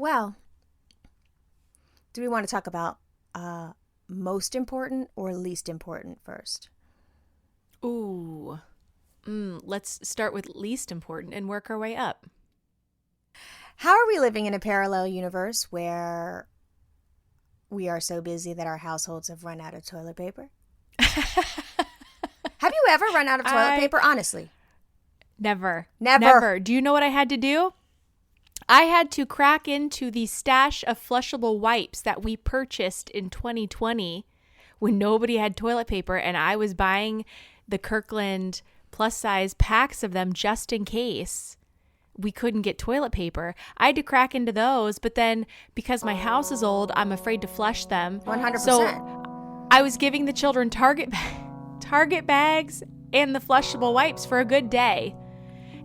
Well, do we want to talk about most important or least important first? Ooh. Let's start with least important and work our way up. How are we living in a parallel universe where we are so busy that our households have run out of toilet paper? Have you ever run out of toilet paper? Honestly. Never. Never. Do you know what I had to do? I had to crack into the stash of flushable wipes that we purchased in 2020 when nobody had toilet paper, and I was buying the Kirkland plus size packs of them just in case we couldn't get toilet paper. I had to crack into those, but then because my house is old, I'm afraid to flush them. 100%. So I was giving the children Target bags and the flushable wipes for a good day.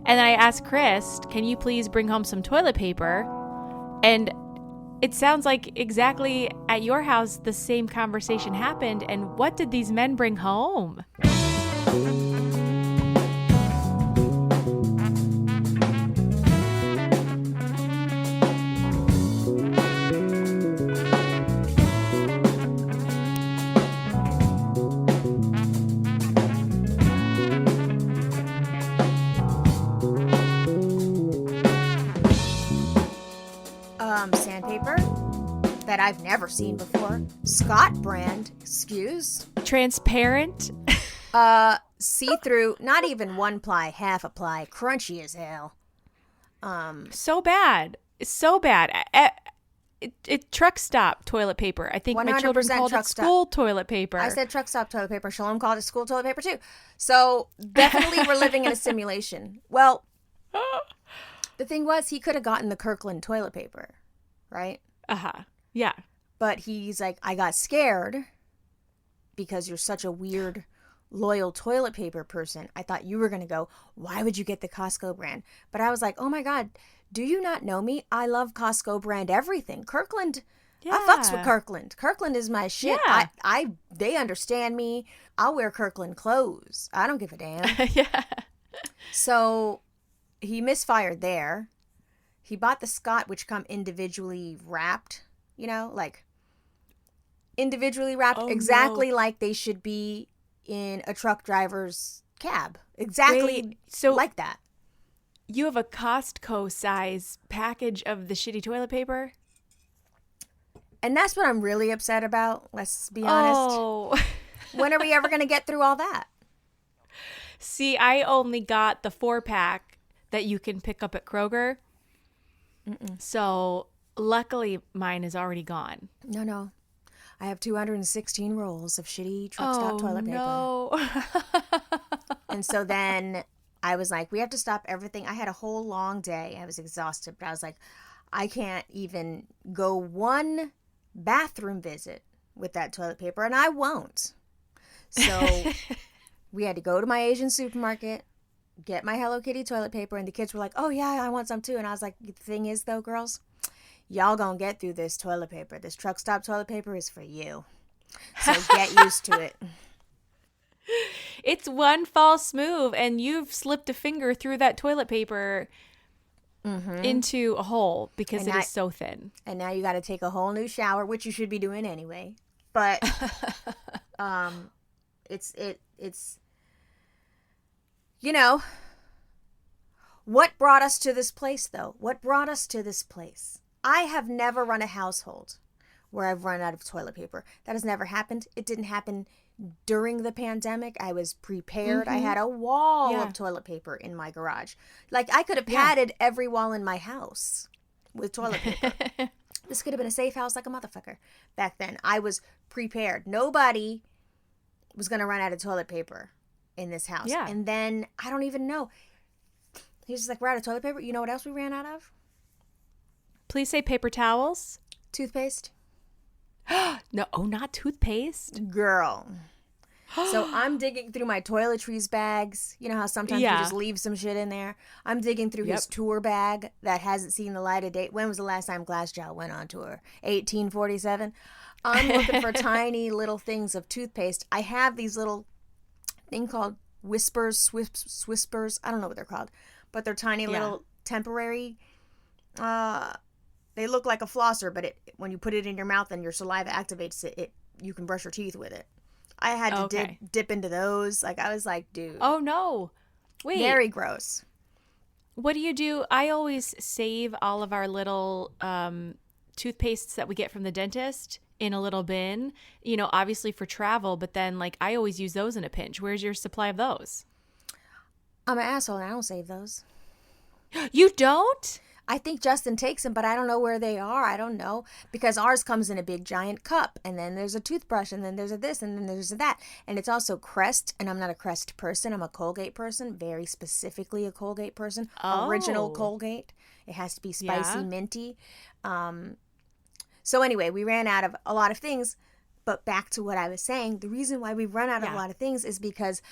And then I asked Chris, can you please bring home some toilet paper? And it sounds like exactly at your house the same conversation happened. And what did these men bring home? Sandpaper that I've never seen before. Scott brand, excuse. Transparent. See-through, not even one ply, half a ply, crunchy as hell. So bad. It's so bad. It truck stop toilet paper. I think my children called it school toilet paper. I said truck stop toilet paper. Shalom called it school toilet paper too. So definitely we're living in a simulation. Well, the thing was he could have gotten the Kirkland toilet paper, right? Yeah. But he's like, I got scared because you're such a weird, loyal toilet paper person. I thought you were going to go, why would you get the Costco brand? But I was like, oh my God, do you not know me? I love Costco brand everything. Kirkland, yeah. I fucks with Kirkland. Kirkland is my shit. Yeah. They understand me. I'll wear Kirkland clothes. I don't give a damn. Yeah. So he misfired there. He bought the Scott, which come individually wrapped, like individually wrapped, exactly like they should be in a truck driver's cab. Exactly like that. You have a Costco size package of the shitty toilet paper? And that's what I'm really upset about. Let's be honest. Oh. When are we ever going to get through all that? See, I only got the 4-pack that you can pick up at Kroger. So luckily mine is already gone. No. I have 216 rolls of shitty truck stop toilet paper. No. And so then I was like, we have to stop everything. I had a whole long day. I was exhausted, but I was like, I can't even go one bathroom visit with that toilet paper, and I won't. So we had to go to my Asian supermarket, get my Hello Kitty toilet paper, and the kids were like, oh yeah, I want some too. And I was like, the thing is though, girls, y'all gonna get through this toilet paper. This truck stop toilet paper is for you. So get used to it. It's one false move and you've slipped a finger through that toilet paper into a hole because it is so thin. And now you got to take a whole new shower, which you should be doing anyway. But it's what brought us to this place, though? What brought us to this place? I have never run a household where I've run out of toilet paper. That has never happened. It didn't happen during the pandemic. I was prepared. I had a wall of toilet paper in my garage. Like, I could have padded every wall in my house with toilet paper. This could have been a safe house like a motherfucker. Back then, I was prepared. Nobody was going to run out of toilet paper in this house. Yeah. And then, I don't even know. He's just like, we're out of toilet paper. You know what else we ran out of? Please say paper towels. Toothpaste. No, not toothpaste. Girl. So I'm digging through my toiletries bags. You know how sometimes you just leave some shit in there? I'm digging through his tour bag that hasn't seen the light of day. When was the last time Glassjaw went on tour? 1847. I'm looking for tiny little things of toothpaste. I have these little thing called Swispers. I don't know what they're called. But they're tiny little temporary. They They look like a flosser, but when you put it in your mouth and your saliva activates it, you can brush your teeth with it. I had to dip into those. Like, I was like, dude. Oh, no. Wait. Very gross. What do you do? I always save all of our little toothpastes that we get from the dentist in a little bin, obviously for travel, but then like I always use those in a pinch. Where's your supply of those? I'm an asshole and I don't save those. You don't? I think Justin takes them, but I don't know where they are. I don't know, because ours comes in a big giant cup, and then there's a toothbrush, and then there's a this, and then there's a that, and it's also Crest, and I'm not a Crest person. I'm a Colgate person, very specifically a Colgate person. Original Colgate. It has to be spicy, minty. So anyway, we ran out of a lot of things, but back to what I was saying, the reason why we run out of a lot of things is because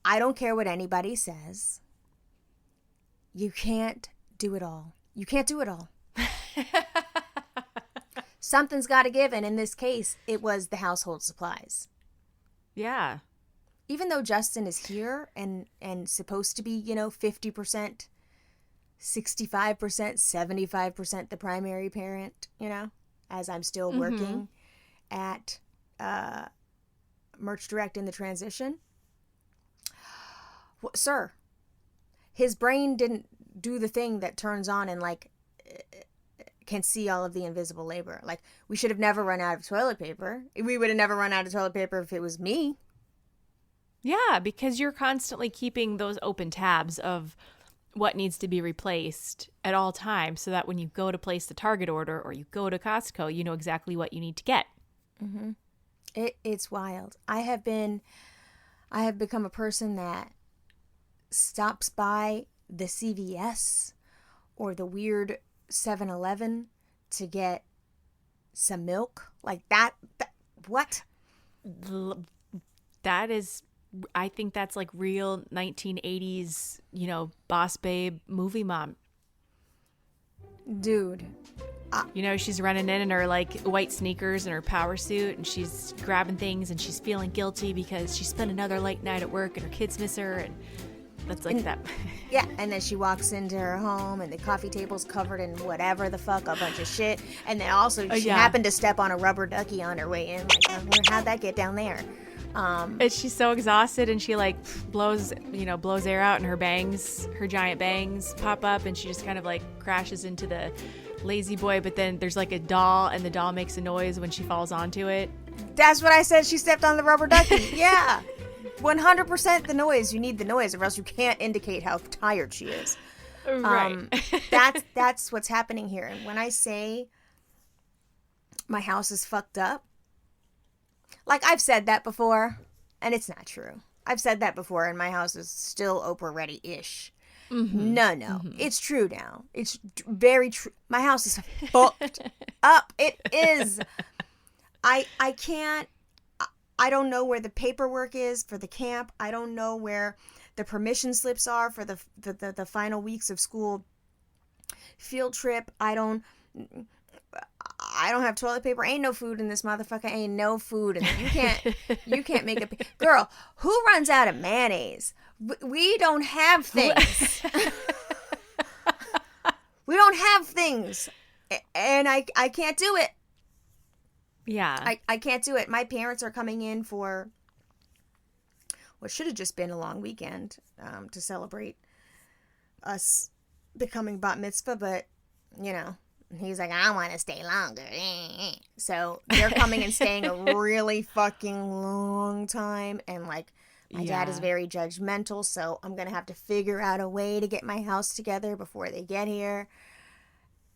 I don't care what anybody says. You can't do it all. You can't do it all. Something's got to give, and in this case, it was the household supplies. Yeah. Even though Justin is here and supposed to be, 50%, 65%, 75% the primary parent, as I'm still working at Merch Direct in the transition. Well, sir, his brain didn't do the thing that turns on and like can see all of the invisible labor. Like, we should have never run out of toilet paper. We would have never run out of toilet paper if it was me. Yeah, because you're constantly keeping those open tabs of what needs to be replaced at all times, so that when you go to place the Target order or you go to Costco, you know exactly what you need to get. Mm-hmm. It's wild. I have become a person that stops by the CVS or the weird 7-Eleven to get some milk. Like that what? That is, I think that's like real 1980s, boss babe movie mom. Dude. She's running in her like white sneakers and her power suit, and she's grabbing things, and she's feeling guilty because she spent another late night at work and her kids miss her, and that's like that. Yeah, and then she walks into her home and the coffee table's covered in whatever the fuck, a bunch of shit. And then also she happened to step on a rubber ducky on her way in. Like, how'd that get down there? And she's so exhausted, and she like blows air out, and her giant bangs pop up, and she just kind of like crashes into the lazy boy. But then there's like a doll, and the doll makes a noise when she falls onto it. That's what I said. She stepped on the rubber ducky. Yeah. 100% the noise. You need the noise, or else you can't indicate how tired she is. Right. That's what's happening here. And when I say my house is fucked up, like, I've said that before, and it's not true. I've said that before, and my house is still Oprah ready-ish. Mm-hmm. No. Mm-hmm. It's true now. It's very true. My house is fucked up. It is. I can't. I don't know where the paperwork is for the camp. I don't know where the permission slips are for the final weeks of school field trip. I don't have toilet paper. Ain't no food in this motherfucker. Ain't no food. And you can't make it. Girl, who runs out of mayonnaise? We don't have things. We don't have things. And I can't do it. Yeah. I can't do it. My parents are coming in for what should have just been a long weekend to celebrate us becoming bat mitzvah, but, he's like, I want to stay longer. So they're coming and staying a really fucking long time, and, like, my dad is very judgmental, so I'm going to have to figure out a way to get my house together before they get here.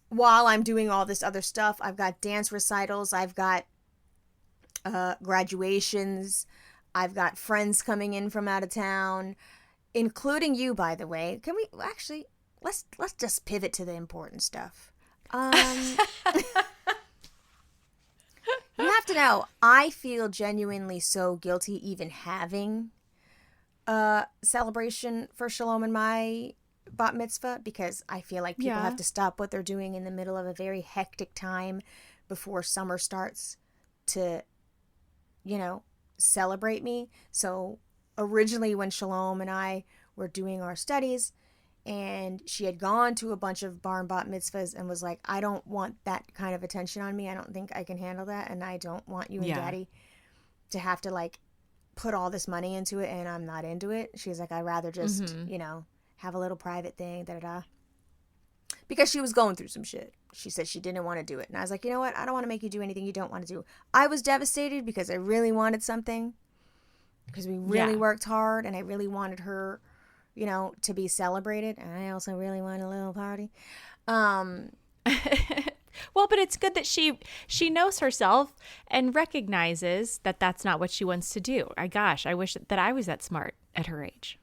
While I'm doing all this other stuff, I've got dance recitals, I've got graduations, I've got friends coming in from out of town, including you, by the way. Can we actually let's just pivot to the important stuff. You have to know, I feel genuinely so guilty even having a celebration for Shalom and my bat mitzvah, because I feel like people have to stop what they're doing in the middle of a very hectic time before summer starts to, celebrate me. So originally when Shalom and I were doing our studies, and she had gone to a bunch of bar and bat mitzvahs and was like, I don't want that kind of attention on me. I don't think I can handle that, and I don't want you and Daddy to have to like put all this money into it, and I'm not into it. She's like, I'd rather just, have a little private thing, da-da-da. Because she was going through some shit. She said she didn't want to do it. And I was like, you know what? I don't want to make you do anything you don't want to do. I was devastated because I really wanted something. Because we really worked hard, and I really wanted her, to be celebrated. And I also really wanted a little party. Well, but it's good that she knows herself and recognizes that that's not what she wants to do. I wish that I was that smart at her age.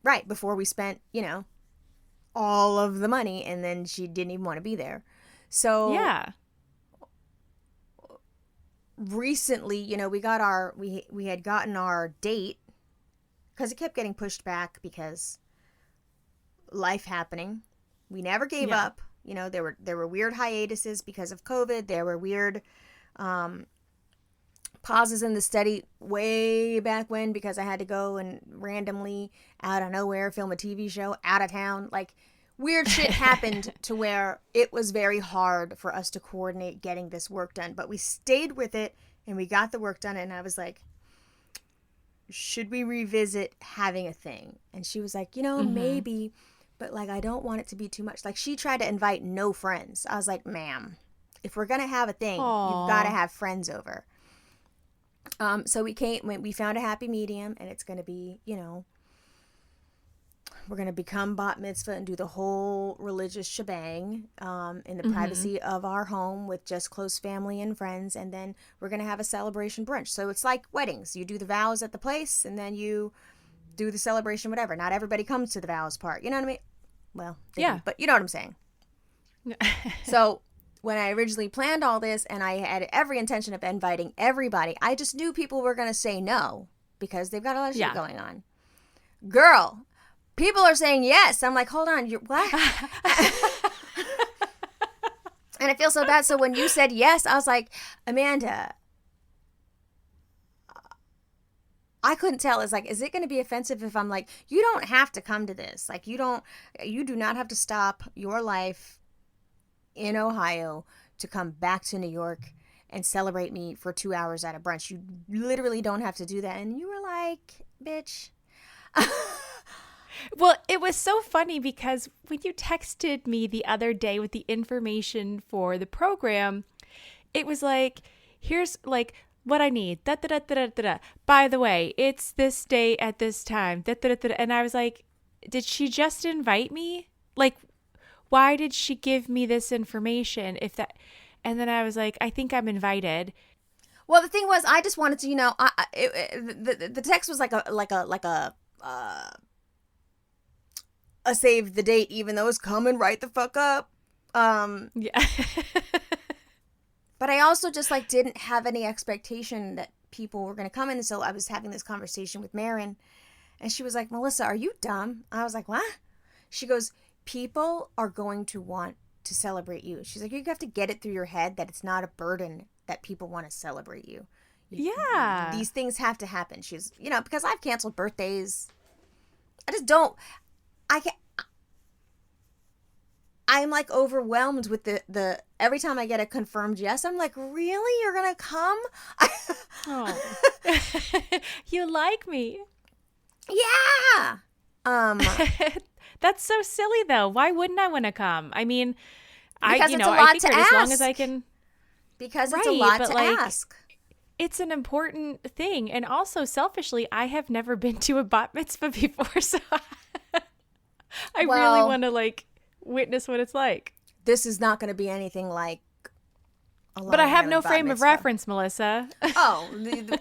Right. Before we spent, all of the money, and then she didn't even want to be there. So recently, we had gotten our date, because it kept getting pushed back because life happening. We never gave up. There were weird hiatuses because of COVID. There were weird pauses in the study way back when, because I had to go and randomly out of nowhere film a TV show out of town. Like, weird shit happened to where it was very hard for us to coordinate getting this work done. But we stayed with it, and we got the work done, and I was like, should we revisit having a thing? And she was like, maybe, but like, I don't want it to be too much. Like, she tried to invite no friends. I was like, ma'am, if we're going to have a thing, you've got to have friends over. So we found a happy medium, and it's going to be, we're going to become bat mitzvah and do the whole religious shebang in the privacy of our home with just close family and friends. And then we're going to have a celebration brunch. So it's like weddings. You do the vows at the place, and then you do the celebration, whatever. Not everybody comes to the vows part. You know what I mean? Well, do, but you know what I'm saying. So when I originally planned all this, and I had every intention of inviting everybody, I just knew people were going to say no because they've got a lot of shit going on. Girl, people are saying yes. I'm like, hold on, you're what? And I feel so bad. So when you said yes, I was like, Amanda, I couldn't tell. It's like, is it going to be offensive if I'm like, you don't have to come to this. Like, you do not have to stop your life in Ohio to come back to New York and celebrate me for 2 hours at a brunch. You literally don't have to do that. And you were like, bitch. Well, it was so funny because when you texted me the other day with the information for the program, it was like, here's like what I need. Da, da, da, da, da, da. By the way, it's this day at this time. Da, da, da, da. And I was like, did she just invite me? Like, why did she give me this information? And then I was like, I think I'm invited. Well, the thing was, I just wanted to, the text was like a save the date, even though it's coming right the fuck up. Yeah. But I also just like didn't have any expectation that people were going to come in. So I was having this conversation with Marin, and she was like, Melissa, are you dumb? I was like, what? She goes, people are going to want to celebrate you. She's like, you have to get it through your head that it's not a burden that people want to celebrate you. Yeah. These things have to happen. She's, because I've canceled birthdays. I just don't. I'm like overwhelmed with the every time I get a confirmed yes, I'm like, really? You're going to come? Oh. You like me. Yeah. That's so silly though. Why wouldn't I want to come? I mean, because it's a lot I think to as ask. long as I can. Because it's a lot to ask. It's an important thing. And also selfishly, I have never been to a bat mitzvah before. So I really want to like witness what it's like. This is not going to be anything like a But I have no frame of reference, Melissa. Oh,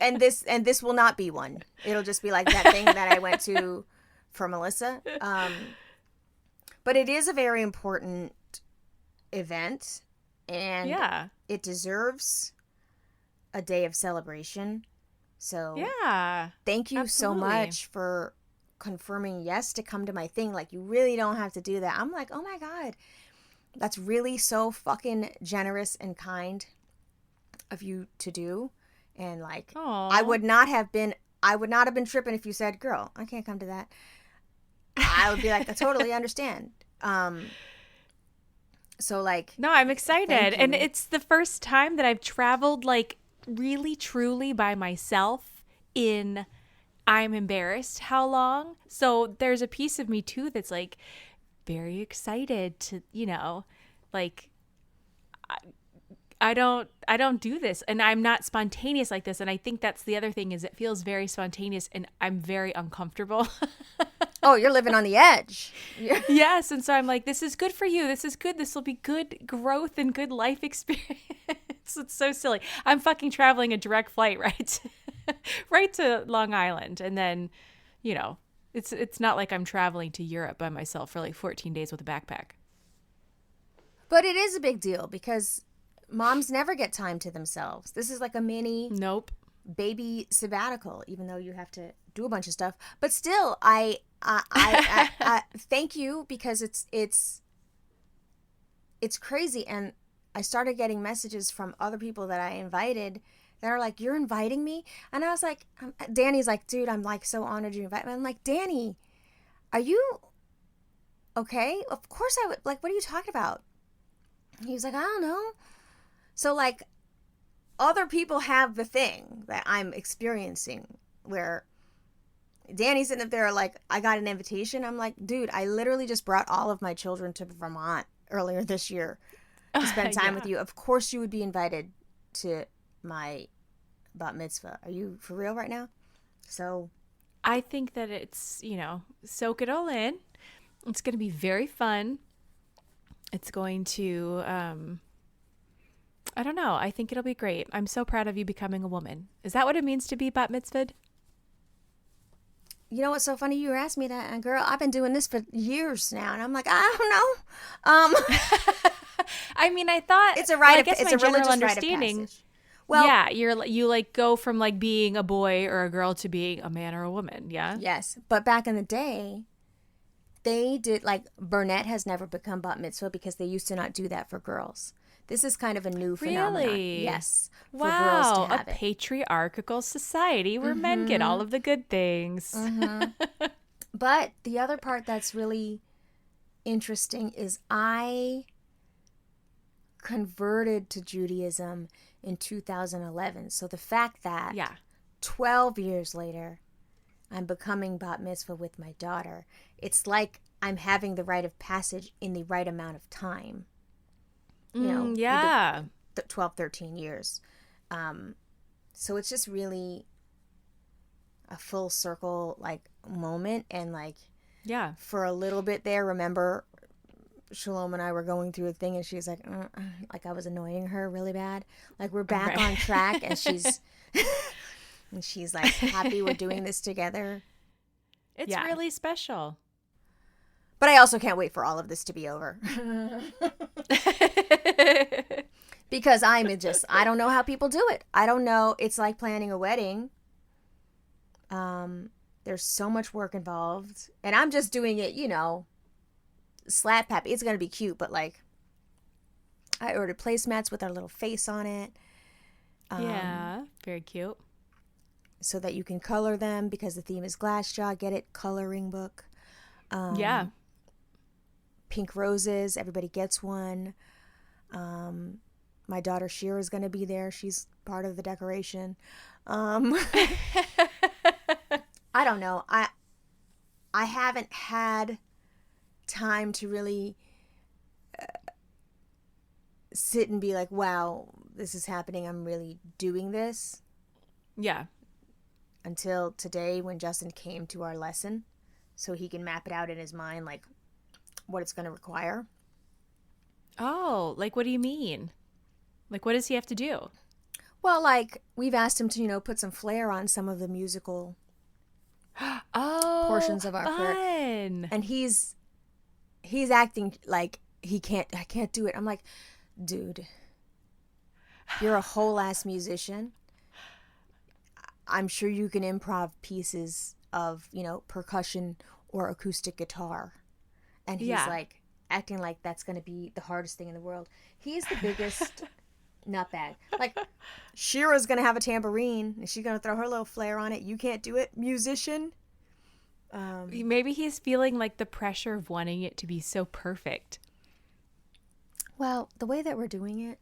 and this will not be one. It'll just be like that thing that I went to for Melissa. But it is a very important event, and it deserves a day of celebration. So thank you so much for confirming yes to come to my thing. Like, you really don't have to do that. I'm like, oh my God, that's really so fucking generous and kind of you to do. And like, I would not have been tripping if you said, girl, I can't come to that. I would be like, I totally understand. So like, No, I'm excited. And you. it's the first time that I've traveled like really truly by myself in I'm embarrassed how long. So there's a piece of me too that's like very excited to, like I don't do this, and I'm not spontaneous like this, and I think that's the other thing is it feels very spontaneous and I'm very uncomfortable. Oh, you're living on the edge. Yes, and so I'm like, this is good for you. This is good. This will be good growth and good life experience. It's so silly. I'm fucking traveling a direct flight right to Long Island, and then, it's not like I'm traveling to Europe by myself for like 14 days with a backpack. But it is a big deal because moms never get time to themselves. This is like a mini Nope. baby sabbatical, even though you have to do a bunch of stuff. But still, I thank you, because it's crazy. And I started getting messages from other people that I invited that are like, "You're inviting me?" And I was like, Danny's like, "Dude, I'm like so honored you invite me." I'm like, "Danny, are you okay?" "Of course I would." Like, "What are you talking about?" He was like, "I don't know." So like, other people have the thing that I'm experiencing where Danny's sitting up there like, "I got an invitation." I'm like, "Dude, I literally just brought all of my children to Vermont earlier this year to spend time with you. Of course you would be invited to my bat mitzvah. Are you for real right now?" So I think that it's, soak it all in. It's going to be very fun. It's going to, I don't know. I think it'll be great. I'm so proud of you becoming a woman. Is that what it means to be bat mitzvahed? you know what's so funny? You were asking me that, and girl, I've been doing this for years now, and I'm like, I don't know. I mean, I thought It's a rite. I guess it's my a general religious rite of understanding. passage. Well, Yeah, you like go from like being a boy or a girl to being a man or a woman. Yeah. yes, but back in the day, they did, like, Burnett has never become bat mitzvah because they used to not do that for girls. This is kind of a new phenomenon. Really? Yes. For girls Wow, to a have it. patriarchal society where men get all of the good things. But the other part that's really interesting is I converted to Judaism in 2011. So the fact that Yeah. 12 years later, I'm becoming bat mitzvah with my daughter, it's like I'm having the rite of passage in the right amount of time. Yeah. 12, 13 years. So it's just really a full circle, like, moment. And like, Yeah. for a little bit there, remember Shalom and I were going through a thing, and she's like, like I was annoying her really bad. Like, we're back Right. on track, and she's and she's like happy we're doing this together. It's Yeah. really special. But I also can't wait for all of this to be over. Because I don't know how people do it. I don't know. It's like planning a wedding. There's so much work involved, and I'm just doing it, slap happy. It's gonna be cute, but like, I ordered placemats with our little face on it. Yeah. Very cute. So that you can color them, because the theme is Glassjaw. Get it? Coloring book. Yeah. Pink roses. Everybody gets one. My daughter Shira is going to be there. She's part of the decoration. I don't know. I haven't had time to really sit and be like, wow, this is happening. I'm really doing this. Yeah. Until today, when Justin came to our lesson, so he can map it out in his mind, like, what it's going to require. Oh, like, what do you mean? Like, what does he have to do? Well, like, we've asked him to, put some flair on some of the musical portions of our prayer. Fun. And he's acting like I can't do it. I'm like, dude, you're a whole ass musician. I'm sure you can improv pieces of, percussion or acoustic guitar. And he's like acting like that's going to be the hardest thing in the world. He's the biggest nutbag. Like, Shira's going to have a tambourine and she's going to throw her little flair on it. You can't do it, musician. Maybe he's feeling like the pressure of wanting it to be so perfect. Well, the way that we're doing it,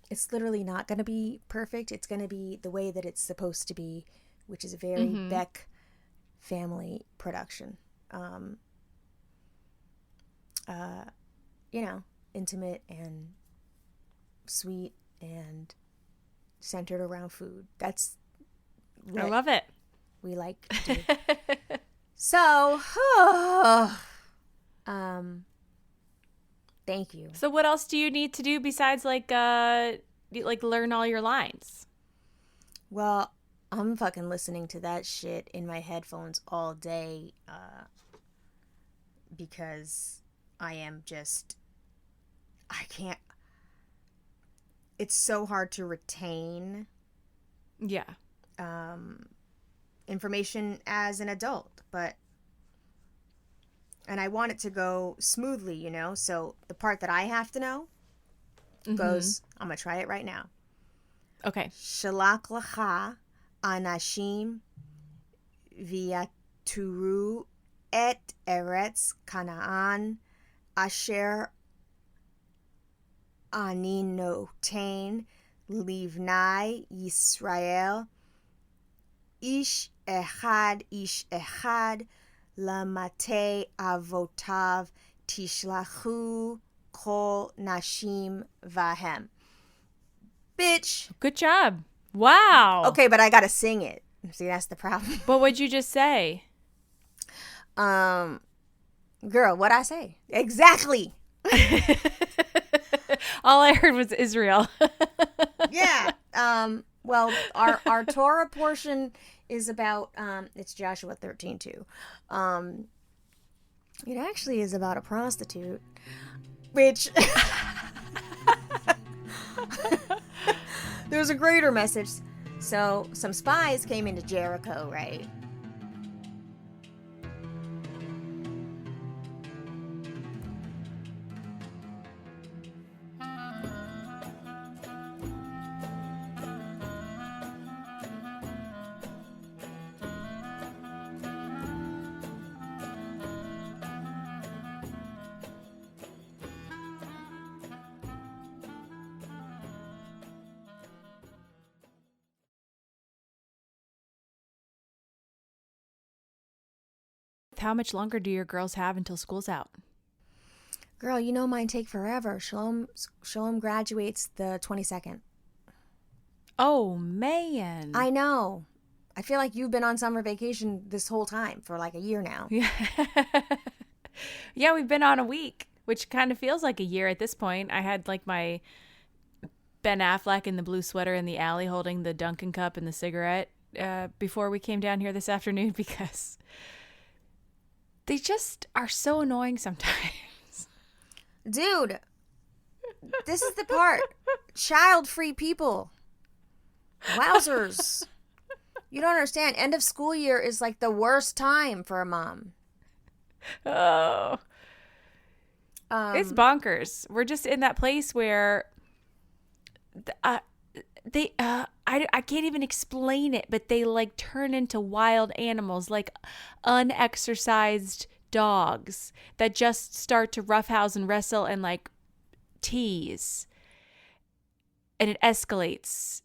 it's literally not going to be perfect. It's going to be the way that it's supposed to be, which is a very Beck family production. Intimate and sweet and centered around food. That's what I love it. we like to do. So, thank you. So what else do you need to do besides like learn all your lines? Well, I'm fucking listening to that shit in my headphones all day because I can't. It's so hard to retain Yeah. information as an adult, and I want it to go smoothly, so the part that I have to know goes, I'm gonna try it right now. Okay. Shalach lecha anashim v'yaturu et eretz Canaan asher ani noten livnai Yisrael ish echad lamate avotav tishlachu kol nashim vahem. Bitch. Good job. Wow. Okay, but I gotta sing it. See, that's the problem. What would you just say? Girl, what'd I say? Exactly. All I heard was Israel. Yeah. Well, our Torah portion is about it's Joshua 13 too. It actually is about a prostitute, which there's a greater message. So some spies came into Jericho, right? How much longer do your girls have until school's out? Girl, mine take forever. Shalom graduates the 22nd. Oh, man. I know. I feel like you've been on summer vacation this whole time for like a year now. Yeah. Yeah, we've been on a week, which kind of feels like a year at this point. I had like my Ben Affleck in the blue sweater in the alley holding the Dunkin' cup and the cigarette before we came down here this afternoon because they just are so annoying sometimes. Dude, this is the part. Child-free people. Wowzers. You don't understand. End of school year is like the worst time for a mom. Oh. It's bonkers. We're just in that place where I can't even explain it, but they like turn into wild animals, like unexercised dogs that just start to roughhouse and wrestle and like tease. And it escalates.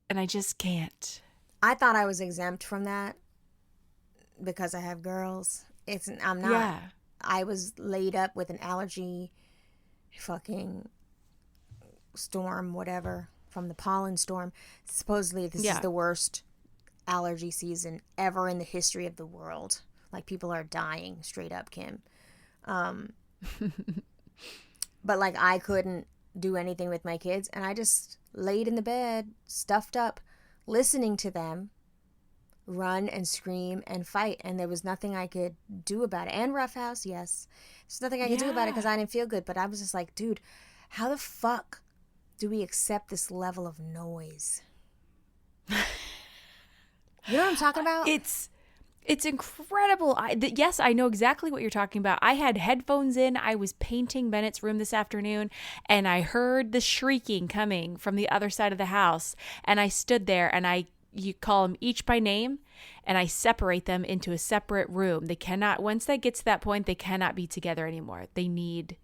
And I just can't. I thought I was exempt from that because I have girls. I'm not. Yeah. I was laid up with an allergy fucking storm, whatever, from the pollen storm. Supposedly this is the worst allergy season ever in the history of the world. Like, people are dying straight up, Kim. But like, I couldn't do anything with my kids, and I just laid in the bed, stuffed up, listening to them run and scream and fight, and there was nothing I could do about it. And roughhouse, yes, there's nothing I could do about it because I didn't feel good. But I was just like, dude, how the fuck do we accept this level of noise? You know what I'm talking about? It's incredible. Yes, I know exactly what you're talking about. I had headphones in. I was painting Bennett's room this afternoon, and I heard the shrieking coming from the other side of the house. And I stood there, and I you call them each by name, and I separate them into a separate room. They cannot, once that gets to that point, they cannot be together anymore. They need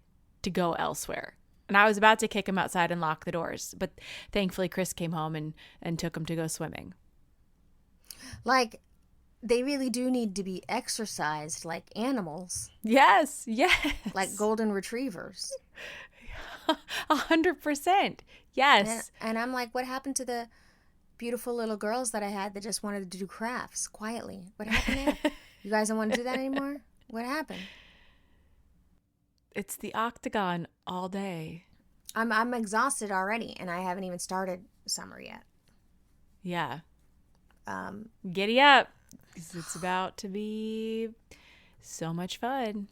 to go elsewhere. And I was about to kick them outside and lock the doors, but thankfully Chris came home and took them to go swimming. Like, they really do need to be exercised like animals. Yes. Like golden retrievers. 100%. Yes. And I'm like, what happened to the beautiful little girls that I had that just wanted to do crafts quietly? What happened there? You guys don't want to do that anymore? What happened? It's the octagon all day. I'm exhausted already, and I haven't even started summer yet. Yeah. Giddy up. 'Cause it's about to be so much fun.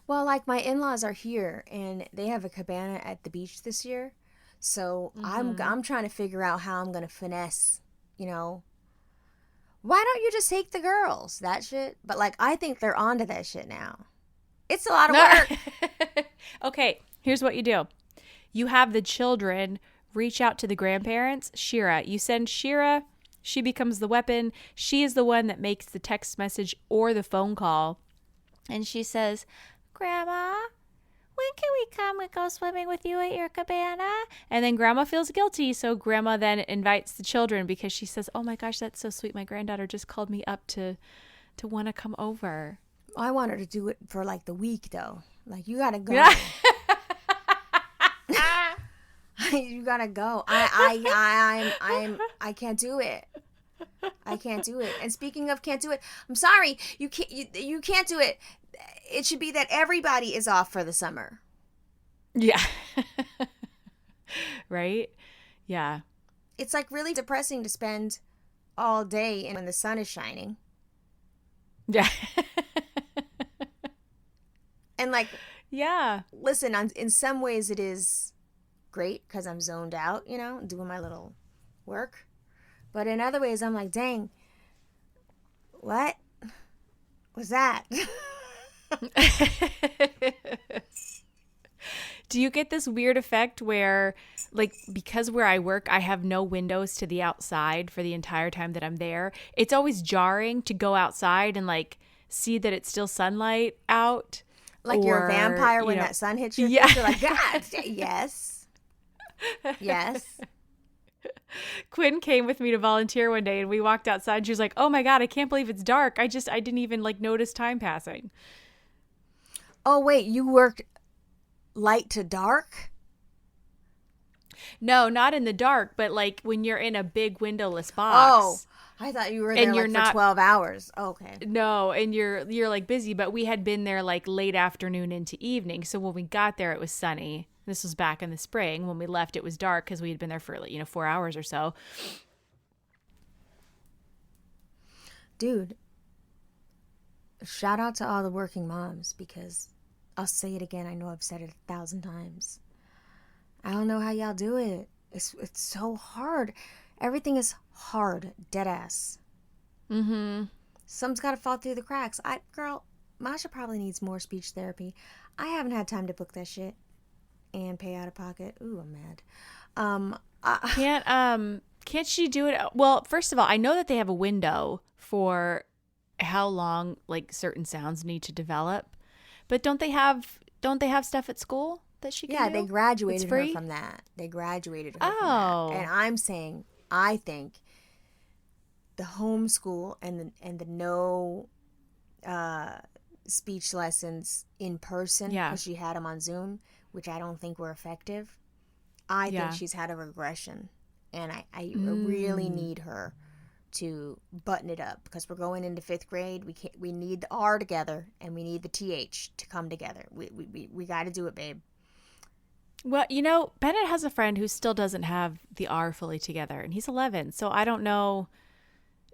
Well, like my in-laws are here, and they have a cabana at the beach this year. So I'm trying to figure out how I'm going to finesse, you know. Why don't you just take the girls? That shit. But like, I think they're onto that shit now. It's a lot of work. Okay, here's what you do. You have the children reach out to the grandparents. Shira. You send Shira. She becomes the weapon. She is the one that makes the text message or the phone call. And she says, Grandma, when can we come and go swimming with you at your cabana? And then Grandma feels guilty. So Grandma then invites the children because she says, oh my gosh, that's so sweet. My granddaughter just called me up to want to come over. I want her to do it for like the week though. Like, you gotta go. You gotta go. I can't do it. I can't do it. And speaking of can't do it, I'm sorry. You can't do it. It should be that everybody is off for the summer. Yeah. Right? Yeah. It's like really depressing to spend all day when the sun is shining. Yeah. And like, yeah. Listen, in some ways it is great because I'm zoned out, you know, doing my little work. But in other ways, I'm like, dang, what was that? Do you get this weird effect where, like, because where I work, I have no windows to the outside for the entire time that I'm there? It's always jarring to go outside and, like, see that it's still sunlight out. Like, you're a vampire when that sun hits your face. You're like, God, yes. Yes. Quinn came with me to volunteer one day and we walked outside and she was like, oh my God, I can't believe it's dark. I didn't even like notice time passing. Oh, wait, you worked light to dark? No, not in the dark, but like when you're in a big windowless box. Oh, I thought you were there for 12 hours. Okay. No, and you're like busy, but we had been there like late afternoon into evening. So when we got there, it was sunny. This was back in the spring. When we left, it was dark because we had been there for 4 hours or so. Dude, shout out to all the working moms, because I'll say it again. I know I've said it 1,000 times. I don't know how y'all do it. It's so hard. Everything is hard, dead ass. Mm-hmm. Some's got to fall through the cracks. Girl, Masha probably needs more speech therapy. I haven't had time to book that shit and pay out of pocket. Ooh, I'm mad. Can't she do it? Well, first of all, I know that they have a window for how long like certain sounds need to develop, but don't they have stuff at school that she can do? Yeah, they graduated her from that. They graduated her from that. And I'm saying, I think the homeschool and the no speech lessons in person, because she had them on Zoom, which I don't think were effective. I think she's had a regression, and I really need her to button it up, because we're going into 5th grade. We need the R together, and we need the TH to come together. We got to do it, babe. Well, Bennett has a friend who still doesn't have the R fully together, and he's 11. So I don't know.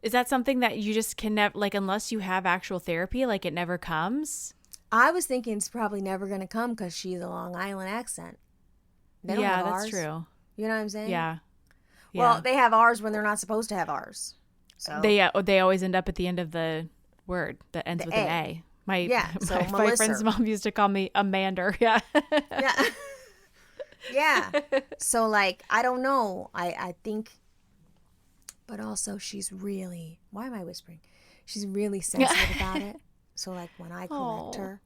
Is that something that you just can never, like, unless you have actual therapy, like it never comes? I was thinking it's probably never going to come because she's a Long Island accent. They don't have that's R's. True. You know what I'm saying? Yeah. Well, they have R's when they're not supposed to have R's. So they always end up at the end of the word that ends with an A. My friend's mom used to call me Amander. Yeah. Yeah. Yeah. So, like, I don't know. I think But also, she's really, why am I whispering? She's really sensitive about it. So, like, when I correct her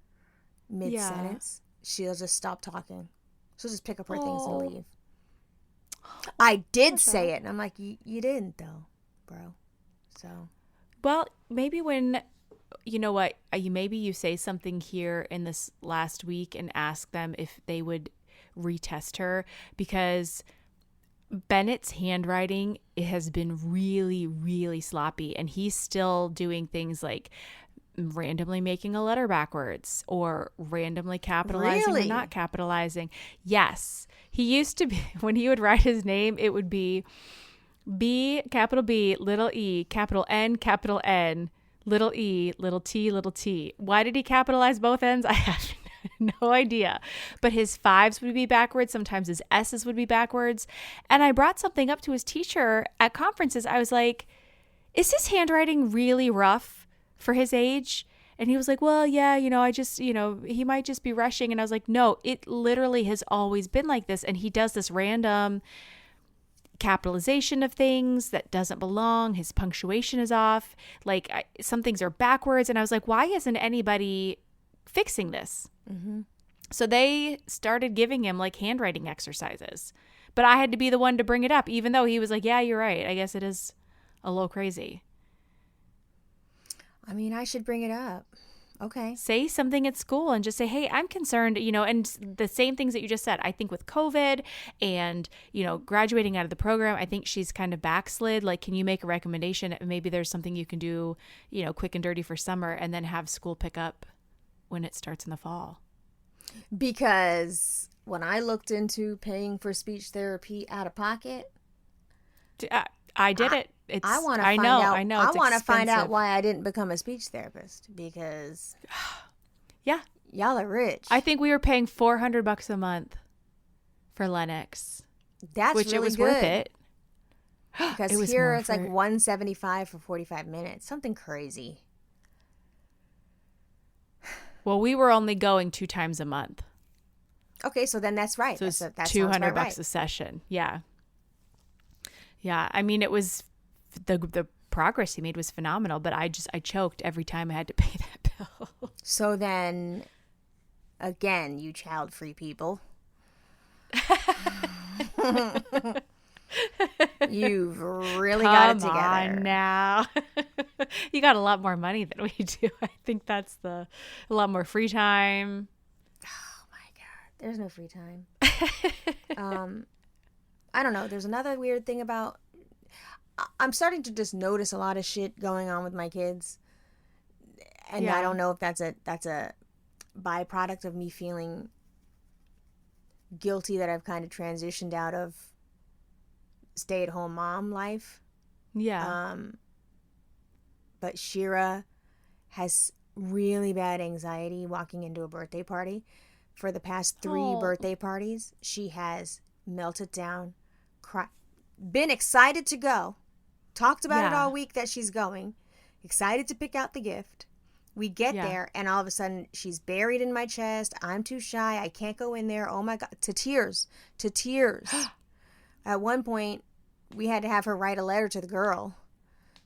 mid-sentence, she'll just stop talking. She'll just pick up her things and leave. I did say it. And I'm like, you didn't, though, bro. So. Well, maybe when, you know what, maybe you say something here in this last week and ask them if they would retest her, because Bennett's handwriting, it has been really, really sloppy, and he's still doing things like randomly making a letter backwards or randomly capitalizing or not capitalizing. Yes. He used to be, when he would write his name, it would be B, capital B, little e, capital N, little e, little t. Why did he capitalize both ends? I have no idea. But his 5s would be backwards. Sometimes his S's would be backwards. And I brought something up to his teacher at conferences. I was like, is his handwriting really rough for his age? And he was like, well, yeah, I just, he might just be rushing. And I was like, no, it literally has always been like this. And he does this random capitalization of things that doesn't belong. His punctuation is off. Like some things are backwards. And I was like, why isn't anybody fixing this? Mm-hmm. So they started giving him like handwriting exercises, but I had to be the one to bring it up, even though he was like, yeah, you're right. I guess it is a little crazy. I mean, I should bring it up. Okay. Say something at school and just say, hey, I'm concerned, and the same things that you just said. I think with COVID and, graduating out of the program, I think she's kind of backslid. Like, can you make a recommendation? Maybe there's something you can do, quick and dirty for summer, and then have school pick up when it starts in the fall. Because when I looked into paying for speech therapy out of pocket, I did it. I want to find out. I know. I want to find out why I didn't become a speech therapist, because yeah, y'all are rich. I think we were paying $400 a month for Lennox. Which really it was good. Worth it. Because here it's like $175 for 45 minutes, something crazy. Well, we were only going 2 times a month. Okay, so then that's right. So it's $200 a session. Yeah. Yeah, I mean, it was the progress he made was phenomenal, but I choked every time I had to pay that bill. So then, again, you child-free people, you've really got it together. Come on now. You got a lot more money than we do. I think that's a lot more free time. Oh my God, there's no free time. I don't know. There's another weird thing about, I'm starting to just notice a lot of shit going on with my kids. And I don't know if that's a byproduct of me feeling guilty that I've kind of transitioned out of stay-at-home mom life. Yeah. But Shira has really bad anxiety walking into a birthday party. For the past 3 birthday parties, she has melted down, been excited to go, talked about it all week that she's going, excited to pick out the gift. We get there, and all of a sudden she's buried in my chest. I'm too shy. I can't go in there. Oh my God, to tears. At one point, we had to have her write a letter to the girl.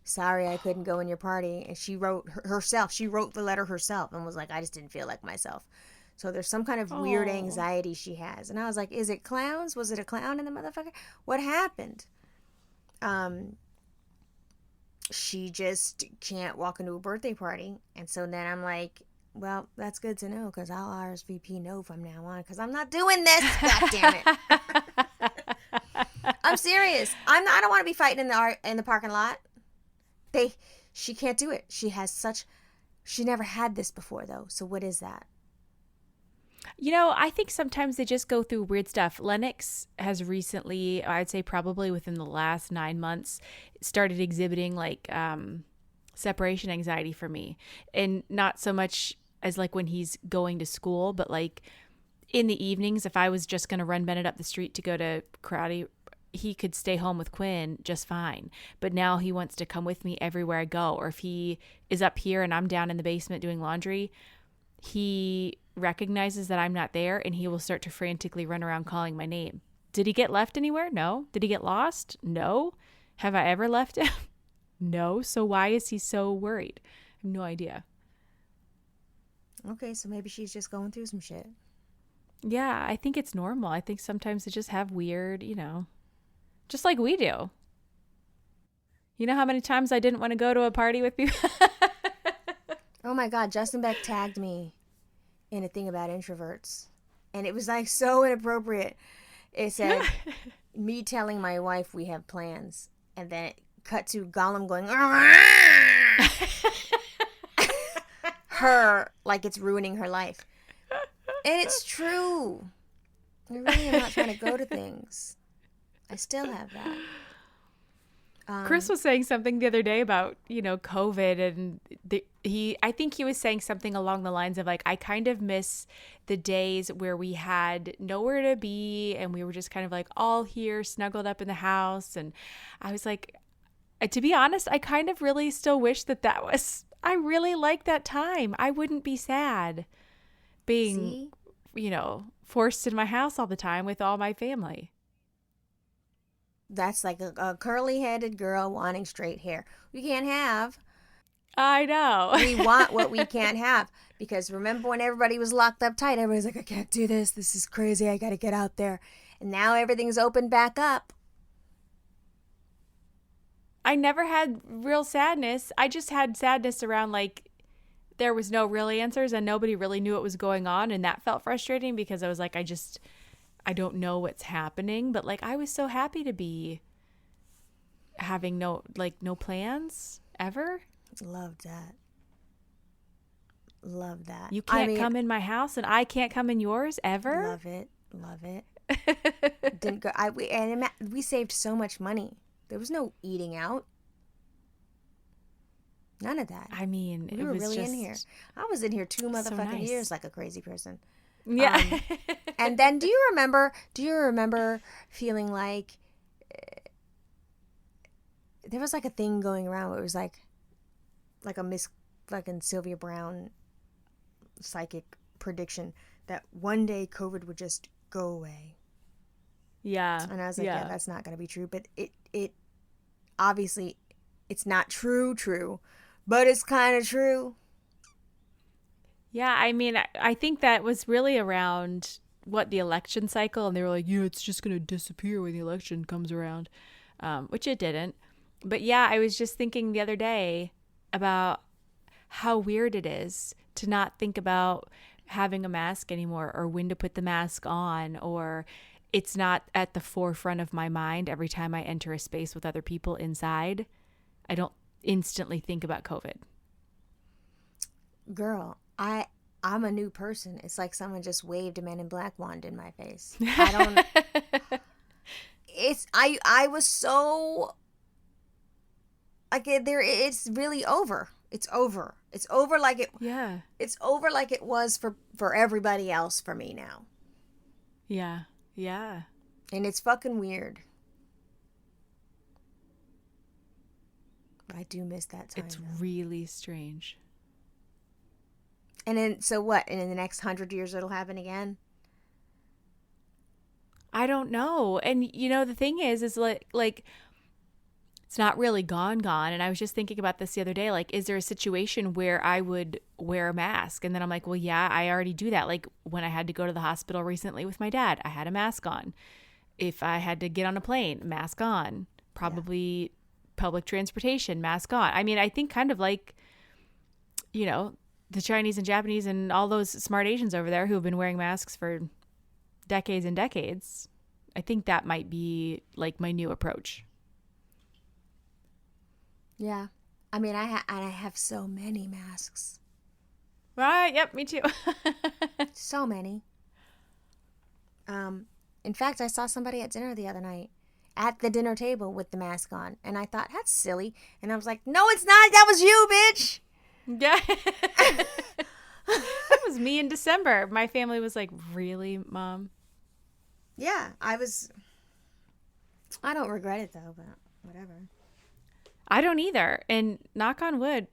Sorry, I couldn't go in your party. And she wrote the letter herself and was like, I just didn't feel like myself. So there's some kind of weird anxiety she has. And I was like, is it clowns? Was it a clown in the motherfucker? What happened? She just can't walk into a birthday party. And so then I'm like, well, that's good to know, because I'll RSVP no from now on, because I'm not doing this. God damn it. I'm serious. I don't want to be fighting in the parking lot. She can't do it. She never had this before, though. So what is that? I think sometimes they just go through weird stuff. Lennox has recently, I'd say probably within the last 9 months, started exhibiting like separation anxiety for me. And not so much as like when he's going to school, but like in the evenings, if I was just going to run Bennett up the street to go to karate, he could stay home with Quinn just fine. But now he wants to come with me everywhere I go. Or if he is up here and I'm down in the basement doing laundry, he recognizes that I'm not there and he will start to frantically run around calling my name. Did he get left anywhere? No. Did he get lost? No. Have I ever left him? No. So why is he so worried? I have no idea. Okay, so maybe she's just going through some shit. Yeah, I think it's normal. I think sometimes they just have weird, just like we do. You know how many times I didn't want to go to a party with people? Oh my God, Justin Beck tagged me in a thing about introverts. And it was like so inappropriate. It said, me telling my wife we have plans. And then it cut to Gollum going, her, like it's ruining her life. And it's true. I really am not trying to go to things. I still have that. Chris was saying something the other day about, COVID, and I think he was saying something along the lines of like, I kind of miss the days where we had nowhere to be and we were just kind of like all here snuggled up in the house. And I was like, to be honest, I kind of really still wish I really like that time. I wouldn't be sad being, forced in my house all the time with all my family. That's like a curly-headed girl wanting straight hair. We can't have. I know. We want what we can't have. Because remember when everybody was locked up tight, everybody's like, I can't do this. This is crazy. I got to get out there. And now everything's opened back up. I never had real sadness. I just had sadness around like there was no real answers and nobody really knew what was going on. And that felt frustrating because I was like, I don't know what's happening. But like, I was so happy to be having no plans ever. Love that. Love that. You can't come in my house and I can't come in yours ever. Love it. Love it. Didn't go. We saved so much money. There was no eating out. None of that. I mean, we were really in here. I was in here 2 motherfucking years like a crazy person. Yeah. And then do you remember feeling like there was like a thing going around where it was like a Miss fucking Sylvia Brown psychic prediction that one day COVID would just go away. Yeah. And I was like, yeah, that's not going to be true. But it obviously, it's not true, but it's kind of true. Yeah, I mean, I think that was really around the election cycle. And they were like, yeah, it's just going to disappear when the election comes around, which it didn't. But yeah, I was just thinking the other day about how weird it is to not think about having a mask anymore or when to put the mask on, or it's not at the forefront of my mind every time I enter a space with other people inside. I don't instantly think about COVID. Girl, I'm a new person. It's like someone just waved a Man in Black wand in my face. I was so like it's really over. It's over. It's over like it. Yeah. It's over like it was for everybody else for me now. Yeah. Yeah. And it's fucking weird. But I do miss that time. It's really strange. And then, so what? And in the next 100 years, it'll happen again? I don't know. And, the thing is like, it's not really gone. And I was just thinking about this the other day. Like, is there a situation where I would wear a mask? And then I'm like, well, yeah, I already do that. Like when I had to go to the hospital recently with my dad, I had a mask on. If I had to get on a plane, mask on. Probably public transportation, mask on. I mean, I think kind of like, the Chinese and Japanese and all those smart Asians over there who have been wearing masks for decades and decades. I think that might be like my new approach. Yeah. I mean, I have so many masks. Right. Yep. Me too. So many. In fact, I saw somebody at dinner the other night at the dinner table with the mask on. And I thought, that's silly. And I was like, no, it's not. That was you, bitch. Yeah. That was me in December. My family was like, really, Mom? Yeah, I don't regret it though, but whatever. I don't either. And knock on wood,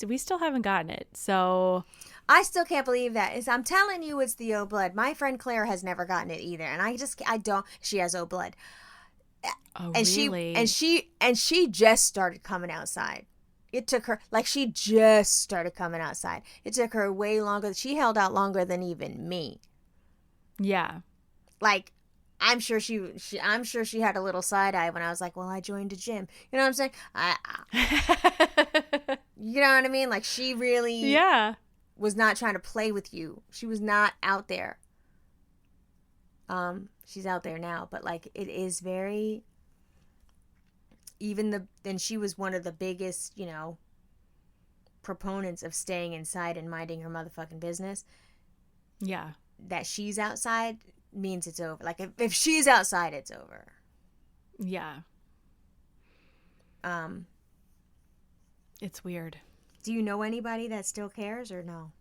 we still haven't gotten it. So I still can't believe that. I'm telling you, it's the O blood. My friend Claire has never gotten it either. And I don't, she has O blood. Oh, and really? she just started coming outside. It took her, like, she just started coming outside. It took her way longer. She held out longer than even me. Yeah. Like, I'm sure I'm sure she had a little side eye when I was like, well, I joined a gym. You know what I'm saying? You know what I mean? Like, she really Yeah. was not trying to play with you. She was not out there. She's out there now, but like, it is very, and she was one of the biggest, proponents of staying inside and minding her motherfucking business. Yeah. That she's outside means it's over. Like, if she's outside, it's over. Yeah. It's weird. Do you know anybody that still cares or no?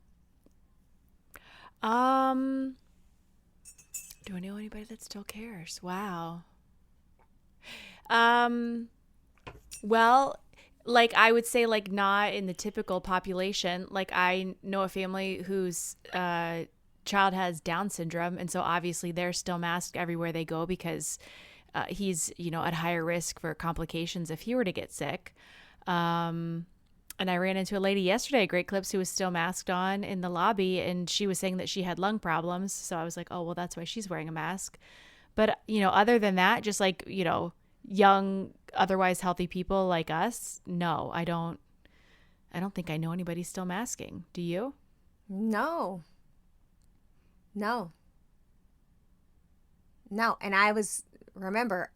Do I know anybody that still cares? Wow. Well, like, I would say, like, not in the typical population. Like, I know a family whose child has Down syndrome, and so obviously they're still masked everywhere they go because he's, at higher risk for complications if he were to get sick. And I ran into a lady yesterday at Great Clips who was still masked on in the lobby, and she was saying that she had lung problems. So I was like, oh, well, that's why she's wearing a mask. But, other than that, just like, young, otherwise healthy people like us, no, I don't think I know anybody still masking. Do you? No. And remember,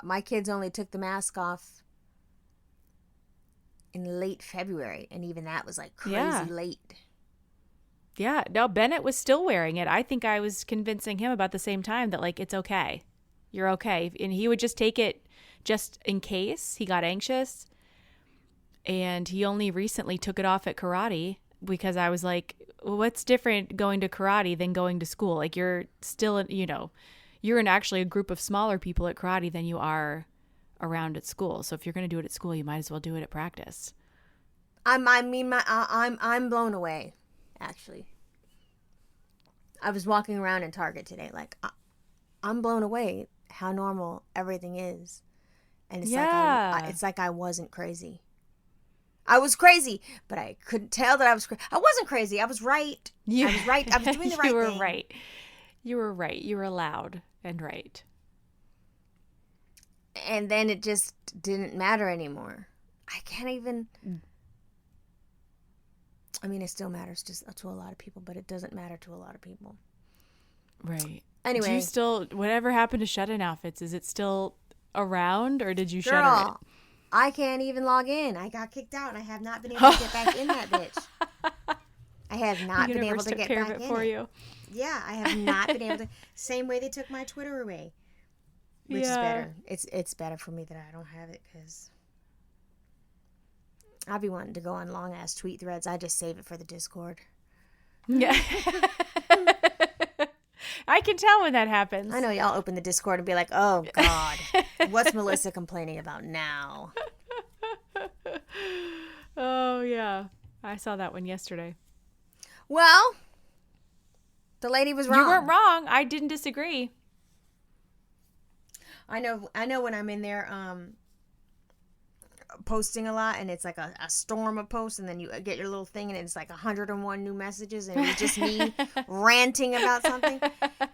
my kids only took the mask off in late February, and even that was like crazy late. Yeah, no, Bennett was still wearing it. I think I was convincing him about the same time that, like, it's okay. You're okay. And he would just take it just in case he got anxious. And he only recently took it off at karate because I was like, well, what's different going to karate than going to school? Like, you're still, you're in actually a group of smaller people at karate than you are around at school. So if you're going to do it at school, you might as well do it at practice. I'm blown away, actually. I was walking around in Target today, like, I'm blown away how normal everything is. And it's like I wasn't crazy. I was crazy, but I couldn't tell that I was crazy. I wasn't crazy. I was right. I was right. I was doing the right thing. You were right. You were right. You were loud and right. And then it just didn't matter anymore. I can't even... I mean, it still matters to a lot of people, but it doesn't matter to a lot of people. Right. Anyway. Do you still... Whatever happened to shut-in outfits? Is it still around, or did you shutter it? I can't even log in. I got kicked out, and I have not been able to get back in that bitch. I have not been able to get back in for you. Yeah, I have not been able to. Same way they took my Twitter away. Which is better. It's better for me that I don't have it, because I'll be wanting to go on long ass tweet threads. I just save it for the Discord. Yeah. I can tell when that happens. I know y'all open the Discord and be like, oh God, what's Melisser complaining about now? Oh yeah. I saw that one yesterday. Well, the lady was wrong. You weren't wrong. I didn't disagree. I know when I'm in there posting a lot, and it's like a storm of posts, and then you get your little thing, and it's like 101 new messages, and it's just me ranting about something,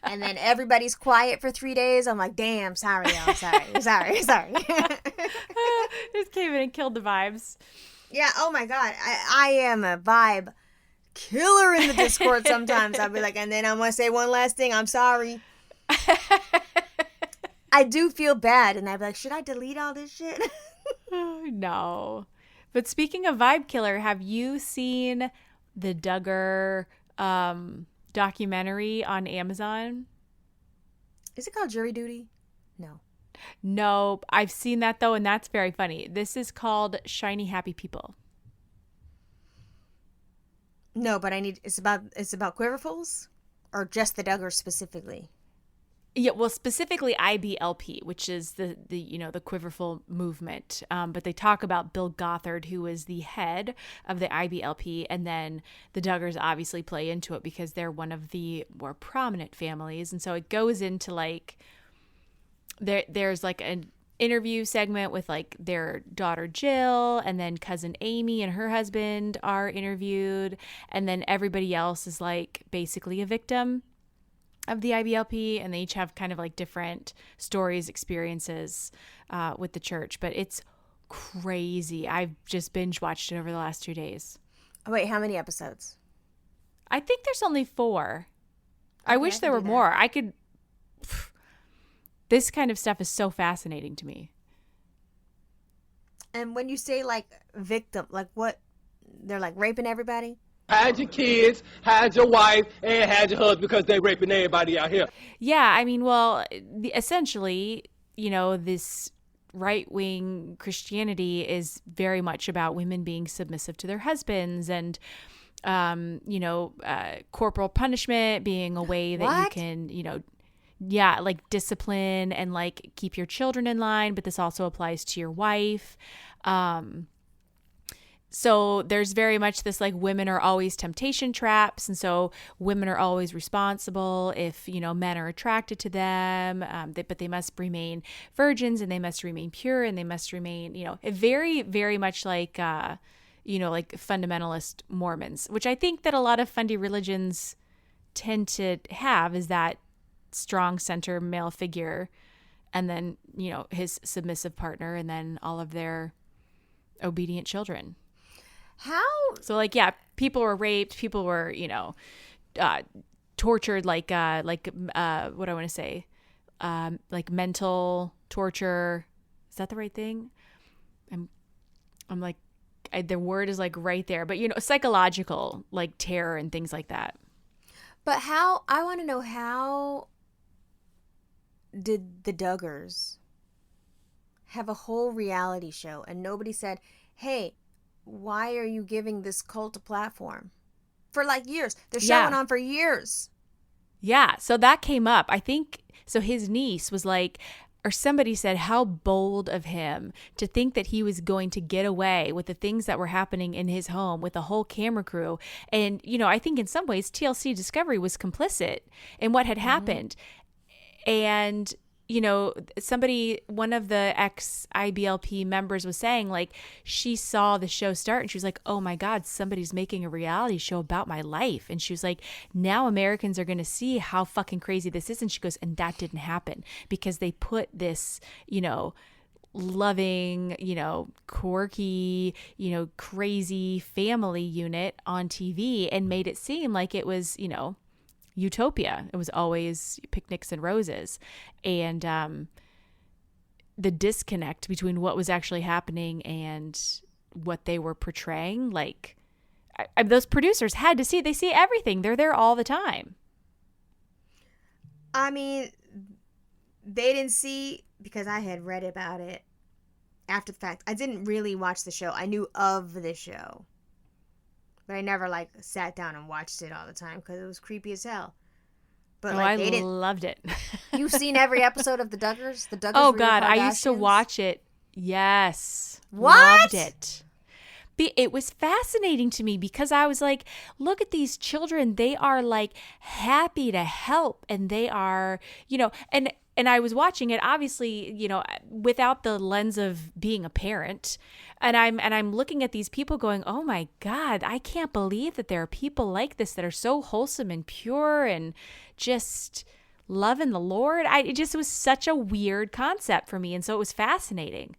and then everybody's quiet for 3 days. I'm like, damn, sorry, y'all, sorry. Just came in and killed the vibes. Yeah, oh my God, I am a vibe killer in the Discord sometimes. I'll be like, and then I want to say one last thing, I'm sorry. I do feel bad, and I'd be like, should I delete all this shit? No. But speaking of vibe killer, have you seen the Duggar documentary on Amazon? Is it called Jury Duty? No, I've seen that though, and that's very funny. This is called Shiny Happy People. No, but it's about Quiverfuls, or just the Duggars specifically? Yeah, well, specifically IBLP, which is the Quiverful movement. But they talk about Bill Gothard, who is the head of the IBLP, and then the Duggars obviously play into it because they're one of the more prominent families. And so it goes into like there's like an interview segment with like their daughter Jill, and then cousin Amy and her husband are interviewed, and then everybody else is like basically a victim of the IBLP, and they each have kind of like different stories, experiences with the church. But it's crazy. I've just binge watched it over the last 2 days. Oh, wait, how many episodes? I think there's only 4. I wish there were that. more. I could. This kind of stuff is so fascinating to me. And when you say like victim, like what? They're like raping everybody? Hide your kids, hide your wife, and hide your husband because they raping everybody out here. Yeah, I mean, well, essentially, you know, this right-wing Christianity is very much about women being submissive to their husbands, and you know, corporal punishment being a way that you can, you know, yeah, like discipline and like keep your children in line, but this also applies to your wife. So there's very much this like women are always temptation traps, and so women are always responsible if, you know, men are attracted to them, but they must remain virgins, and they must remain pure, and they must remain, you know, very, very much like, you know, like fundamentalist Mormons, which I think that a lot of fundy religions tend to have, is that strong center male figure, and then, you know, his submissive partner, and then all of their obedient children. How? So like, yeah, people were raped, people were, you know, tortured, like what do I want to say? Like mental torture. Is that the right thing? I'm like, the word is like right there, but you know, psychological, like terror and things like that. But how? I want to know, how did the Duggars have a whole reality show and nobody said, hey, why are you giving this cult a platform? For like years. They're showing on for years. Yeah. So that came up. I think, so his niece was like, or somebody said, how bold of him to think that he was going to get away with the things that were happening in his home with a whole camera crew. And, you know, I think in some ways TLC Discovery was complicit in what had happened. And, you know, one of the ex-IBLP members was saying, like, she saw the show start and she was like, oh my God, somebody's making a reality show about my life. And she was like, now Americans are going to see how fucking crazy this is. And she goes, and that didn't happen because they put this, you know, loving, you know, quirky, you know, crazy family unit on TV and made it seem like it was, you know, utopia. It was always picnics and roses. And the disconnect between what was actually happening and what they were portraying, like, those producers had to see, they see everything. They're there all the time. I mean, they didn't see, because I had read about it after the fact. I didn't really watch the show. I knew of the show, but I never like sat down and watched it all the time because it was creepy as hell. But like, I loved it. You've seen every episode of the Duggars? The Duggars. Oh God, I used to watch it. Yes. What? Loved it. It was fascinating to me because I was like, look at these children. They are like happy to help, and they are, you know, and I was watching it, obviously, you know, without the lens of being a parent. And I'm looking at these people going, oh my God, I can't believe that there are people like this that are so wholesome and pure and just loving the Lord. It just was such a weird concept for me. And so it was fascinating.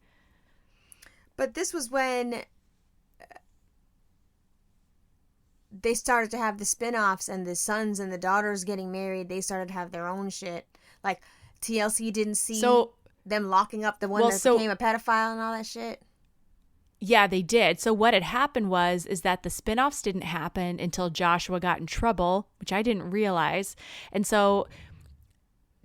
But this was when they started to have the spin-offs and the sons and the daughters getting married. They started to have their own shit. Like, TLC didn't see them locking up the one that became a pedophile and all that shit. Yeah, they did. So what had happened is that the spinoffs didn't happen until Joshua got in trouble, which I didn't realize. And so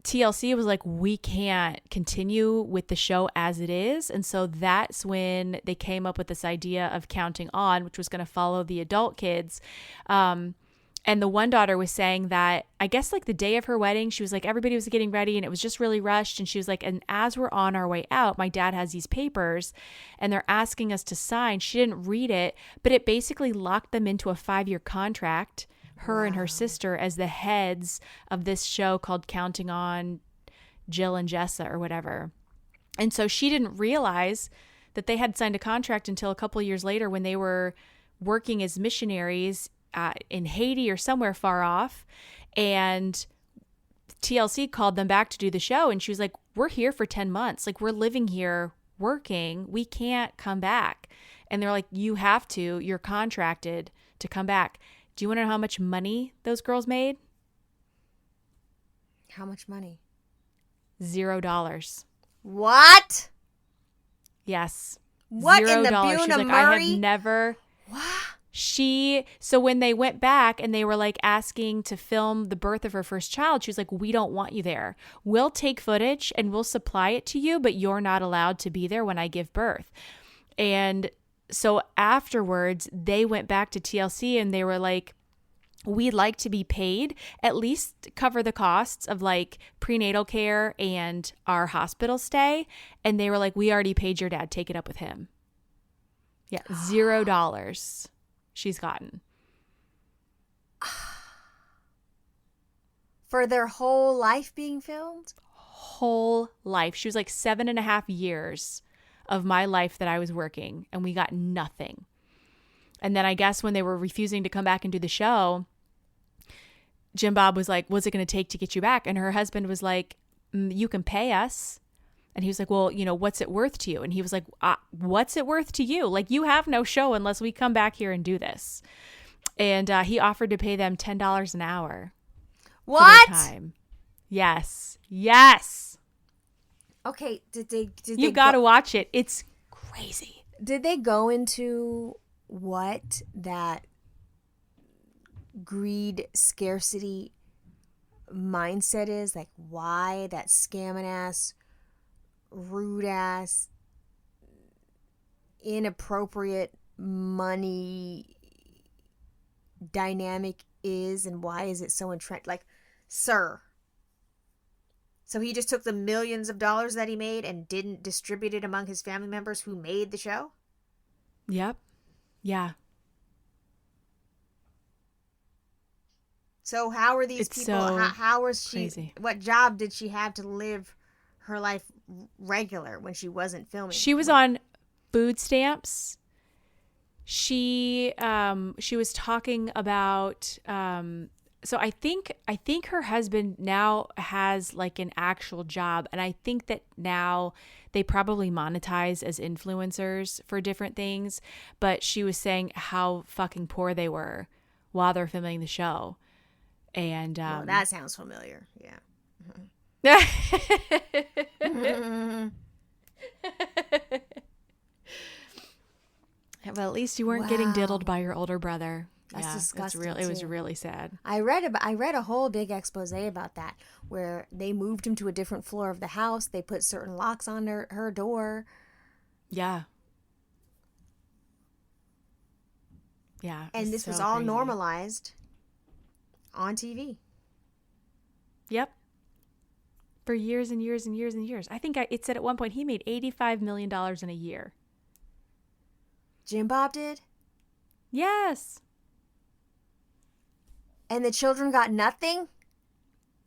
TLC was like, we can't continue with the show as it is. And so that's when they came up with this idea of Counting On, which was going to follow the adult kids. And the one daughter was saying that, I guess like the day of her wedding, she was like, everybody was getting ready and it was just really rushed. And she was like, and as we're on our way out, my dad has these papers and they're asking us to sign. She didn't read it, but it basically locked them into a 5-year contract, her and her sister, as the heads of this show called Counting On Jill and Jessa or whatever. And so she didn't realize that they had signed a contract until a couple of years later when they were working as missionaries in Haiti or somewhere far off. And TLC called them back to do the show. And she was like, we're here for 10 months. Like, we're living here working. We can't come back. And they're like, you have to. You're contracted to come back. Do you want to know how much money those girls made? How much money? $0. What? Yes. What $0. in the Buna She's like, Murray? I have never. What? So when they went back and they were like asking to film the birth of her first child, she was like, we don't want you there. We'll take footage and we'll supply it to you, but you're not allowed to be there when I give birth. And so afterwards, they went back to TLC and they were like, we'd like to be paid, at least cover the costs of like prenatal care and our hospital stay. And they were like, we already paid your dad. Take it up with him. Yeah, $0 she's gotten. For their whole life being filmed? Whole life. She was like 7.5 years of my life that I was working, and we got nothing. And then I guess when they were refusing to come back and do the show, Jim Bob was like, what's it going to take to get you back? And her husband was like, you can pay us. And he was like, well, what's it worth to you? And he was like, what's it worth to you? Like, you have no show unless we come back here and do this. And he offered to pay them $10 an hour. What? For their time. Yes. Yes. Okay, You got to watch it. It's crazy. Did they go into what that greed, scarcity mindset is? Like, why that scamming ass, rude ass, inappropriate money dynamic is, and why is it so entrenched? Like, sir. So he just took the millions of dollars that he made and didn't distribute it among his family members who made the show? Yep. Yeah. So how are these people? So how was she? crazy. What job did she have to live her life regular when she wasn't filming? She was on food stamps. She was talking about. So I think her husband now has like an actual job, and I think that now they probably monetize as influencers for different things. But she was saying how fucking poor they were while they're filming the show. And well, that sounds familiar. Yeah. Well, at least you weren't getting diddled by your older brother. That's disgusting. It was really sad. I read a whole big expose about that, where they moved him to a different floor of the house. They put certain locks on her door. Yeah. Yeah. And this was all crazy. Normalized on TV. Yep. For years and years and years and years. I think it said at one point he made $85 million in a year. Jim Bob did? Yes. And the children got nothing?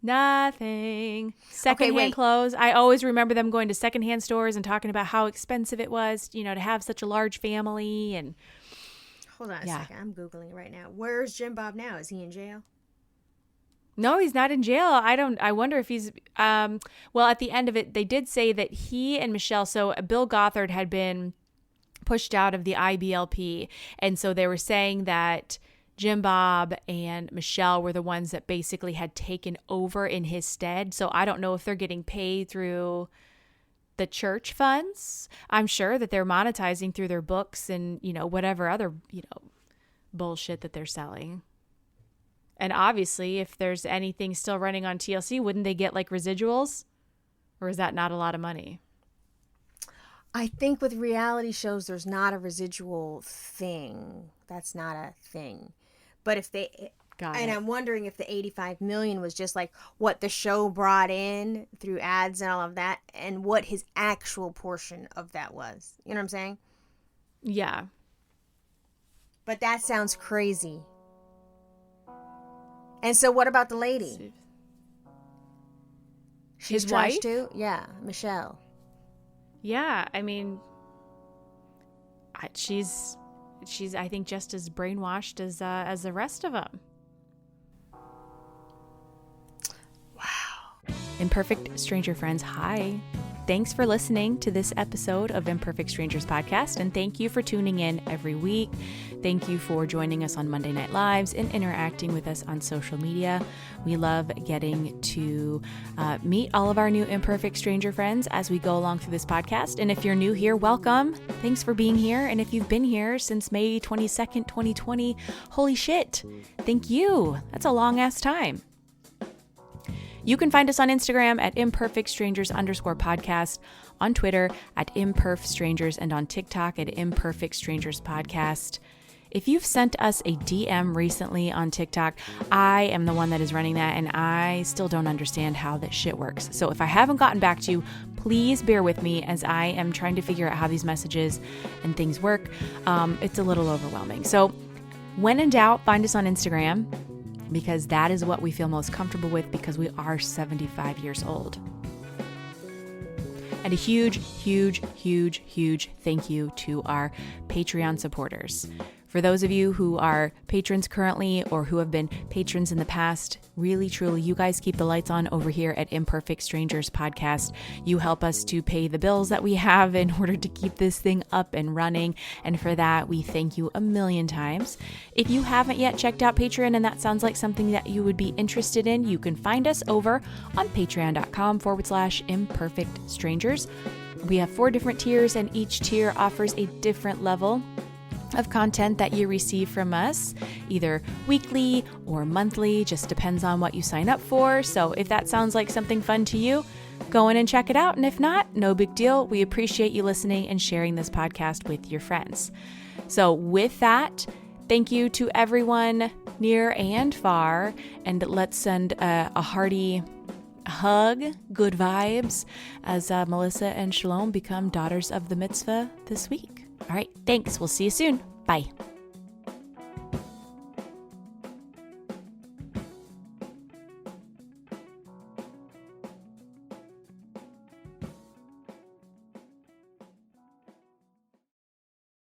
Nothing. Secondhand clothes. I always remember them going to secondhand stores and talking about how expensive it was, to have such a large family. And hold on a second. I'm Googling it right now. Where's Jim Bob now? Is he in jail? No, he's not in jail. I wonder if he's, well, at the end of it, they did say that he and Michelle, so Bill Gothard had been pushed out of the IBLP. And so they were saying that Jim Bob and Michelle were the ones that basically had taken over in his stead. So I don't know if they're getting paid through the church funds. I'm sure that they're monetizing through their books and, whatever other, bullshit that they're selling. And obviously, if there's anything still running on TLC, wouldn't they get like residuals? Or is that not a lot of money? I think with reality shows, there's not a residual thing. That's not a thing. But if they, and I'm wondering if the 85 million was just like what the show brought in through ads and all of that, and what his actual portion of that was. You know what I'm saying? Yeah. But that sounds crazy. And so what about the lady? She's His trash wife? too? Yeah, Michelle. Yeah, I mean, she's I think just as brainwashed as the rest of them. Wow. Imperfect stranger friends, hi. Thanks for listening to this episode of Imperfect Strangers podcast, and thank you for tuning in every week. Thank you for joining us on Monday Night Lives and interacting with us on social media. We love getting to meet all of our new Imperfect Stranger friends as we go along through this podcast. And if you're new here, welcome. Thanks for being here. And if you've been here since May 22nd, 2020, holy shit. Thank you. That's a long ass time. You can find us on Instagram at imperfectstrangers_podcast, on Twitter at imperfstrangers, and on TikTok at imperfectstrangerspodcast. If you've sent us a DM recently on TikTok, I am the one that is running that, and I still don't understand how that shit works. So if I haven't gotten back to you, please bear with me as I am trying to figure out how these messages and things work. It's a little overwhelming. So when in doubt, find us on Instagram, because that is what we feel most comfortable with, because we are 75 years old. And a huge, huge, huge, huge thank you to our Patreon supporters. For those of you who are patrons currently or who have been patrons in the past, really, truly, you guys keep the lights on over here at Imperfect Strangers Podcast. You help us to pay the bills that we have in order to keep this thing up and running. And for that, we thank you a million times. If you haven't yet checked out Patreon and that sounds like something that you would be interested in, you can find us over on patreon.com/imperfect strangers. We have 4 different tiers, and each tier offers a different level of content that you receive from us, either weekly or monthly, just depends on what you sign up for. So if that sounds like something fun to you, go in and check it out. And if not, no big deal. We appreciate you listening and sharing this podcast with your friends. So with that, thank you to everyone near and far, and let's send a hearty hug, good vibes, as Melissa and Shalom become daughters of the mitzvah this week. All right, thanks. We'll see you soon. Bye.